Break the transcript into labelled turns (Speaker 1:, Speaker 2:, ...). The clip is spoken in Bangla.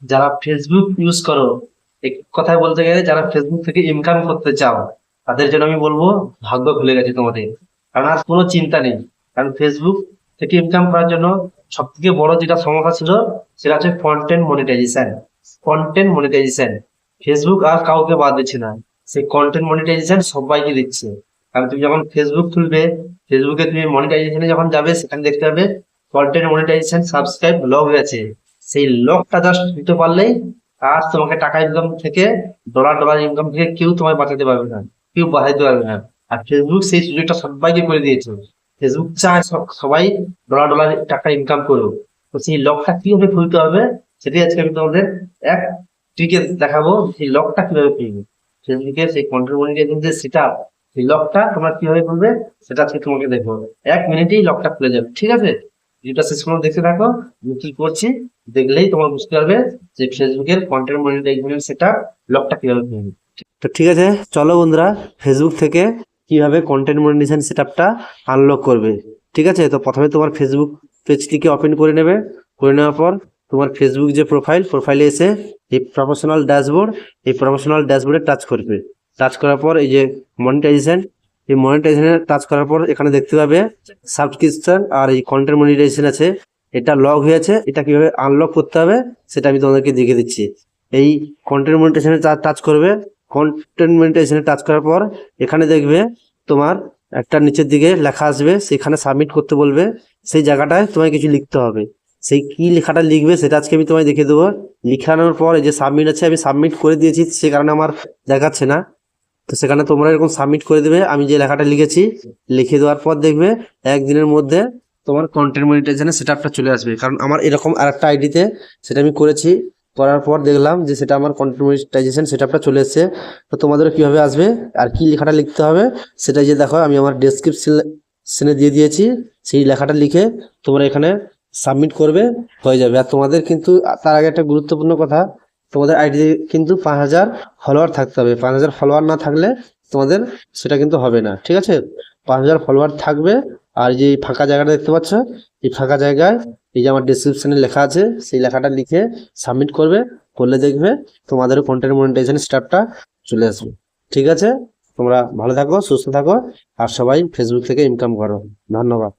Speaker 1: যারা ফেসবুক ইউজ করো, এক কথায় বলতে গেলে যারা ফেসবুক থেকে ইনকাম করতে চাও, তাদের জন্য আমি বলবো ভাগ্য খুলে গেছে তোমাদের। কারণ আর কোনো চিন্তা নেই। কারণ ফেসবুক থেকে ইনকাম করার জন্য সব থেকে বড় যেটা সমস্যা ছিল, সেটা হচ্ছে content monetisation. Content monetisation Facebook আর কাউকে বাদ দিচ্ছে না, সেই কন্টেন্ট মনিটাইজেশন সবাইকে দিচ্ছে। কারণ তুমি যখন ফেসবুক খুলবে, ফেসবুকে তুমি মনিটাইজেশনে যখন যাবে, সেখানে দেখতে পাবে কন্টেন্ট মনিটাইজেশন সাবস্ক্রাইব লগ আছে। সেই লকটা জাস্ট দিতে পারলেই আর তোমাকে টাকা ইনকাম থেকে, ডলার ডলার ইনকাম থেকে কেউ তোমায় বাঁচাতে পারবে না, কেউ বাঁচাতে পারবে না। আর ফেসবুক সেই সুযোগটা সবাইকে করে দিয়েছে। ফেসবুক চায় সবাই ডলার ডলার টাকা ইনকাম করুক। তো সেই লকটা কিভাবে খুলতে হবে, সেটাই আজকে আমি তোমাদের এক ট্রিকে দেখাবো, সেই লকটা কিভাবে খুলবে। ফেসবুকে সেই কন্টেন্ট মনিটাইজেশন যে সেটা, সেই লকটা তোমরা কিভাবে খুলবে সেটা আজকে তোমাকে দেখবো। 1 মিনিটেই লকটা খুলে যাবে, ঠিক আছে? ভিডিওটা শেষ পর্যন্ত দেখতে থাকো, আমি কি করছি দেখলেই তোমার বুঝতে পারবে যে ফেসবুকের কন্টেন্ট মনিটাইজেশন সেটা লকটা কিভাবে খুলবে। তো ঠিক আছে, চলো বন্ধুরা, ফেসবুক থেকে কিভাবে কন্টেন্ট মনিটাইজেশন সেটআপটা আনলক করবে। ঠিক আছে, তো প্রথমে তোমার ফেসবুক পেজটিকে ওপেন করে নেবে। করে নেওয়ার পর তোমার ফেসবুক যে প্রোফাইলে এসে এই প্রফেশনাল ড্যাশবোর্ড, এই প্রফেশনাল ড্যাশবোর্ডে টাচ করবে। টাচ করার পর এই যে মনিটাইজেশন, এই মনিটাইজেশনে টাচ করার পর এখানে দেখতে পাবে সাবস্ক্রিপশন আর এই কন্টেন্ট মনিটাইজেশন আছে। এটা লগ হয়েছে, এটা কিভাবে আনলক করতে হবে সেটা আমি তোমাদেরকে দেখিয়ে দিচ্ছি। এই কন্টেন্ট মনিটাইজেশনে টাচ করবে। কন্টেন্ট মনিটাইজেশনে টাচ করার পর এখানে দেখবে তোমার একটা নিচের দিকে লেখা আসবে, সেখানে সাবমিট করতে বলবে। সেই জায়গাটায় তোমায় কিছু লিখতে হবে। সেই কি লেখাটা লিখবে সেটা আজকে আমি তোমায় দেখিয়ে দেবো। লিখানোর পর এই যে সাবমিট আছে, আমি সাবমিট করে দিয়েছি, সে কারণে আমার দেখাচ্ছে না। তো সেখানে তোমরা এরকম সাবমিট করে দেবে। আমি যে লেখাটা লিখেছি, লিখে দেওয়ার পর দেখবে একদিনের মধ্যে তোমার কন্টেন্ট মনিটাইজেশনের সেটআপটা চলে আসবে। কারণ আমার এরকম আরেকটা আইডিতে সেটা আমি করেছি, করার পর দেখলাম যে সেটা আমার কন্টেন্ট মনিটাইজেশন সেটআপটা চলে এসেছে। তো তোমাদেরও কিভাবে আসবে আর কি লেখাটা লিখতে হবে সেটা যে দেখো, আমি আমার ডেসক্রিপশনে দিয়ে দিয়েছি। সেই লেখাটা লিখে তোমরা এখানে সাবমিট করবে, হয়ে যাবে। আর তোমাদের কিন্তু তার আগে একটা গুরুত্বপূর্ণ কথা, তোমাদের আইডি কিন্তু 5,000 ফলোয়ার থাকতে হবে। 5,000 ফলোয়ার না থাকলে তোমাদের সেটা কিন্তু হবে না, ঠিক আছে? 5,000 ফলোয়ার থাকবে। আর যে ফাঁকা জায়গাটা দেখতে পাচ্ছ, এই ফাঁকা জায়গায় এই যে আমার ডিসক্রিপশনে লেখা আছে, সেই লেখাটা লিখে সাবমিট করবে। করলে দেখবে তোমাদেরও কন্টেন্ট মনিটাইজেশন স্টাফটা চলে আসবে। ঠিক আছে, তোমরা ভালো থাকো, সুস্থ থাকো, আর সবাই ফেসবুক থেকে ইনকাম করো। ধন্যবাদ।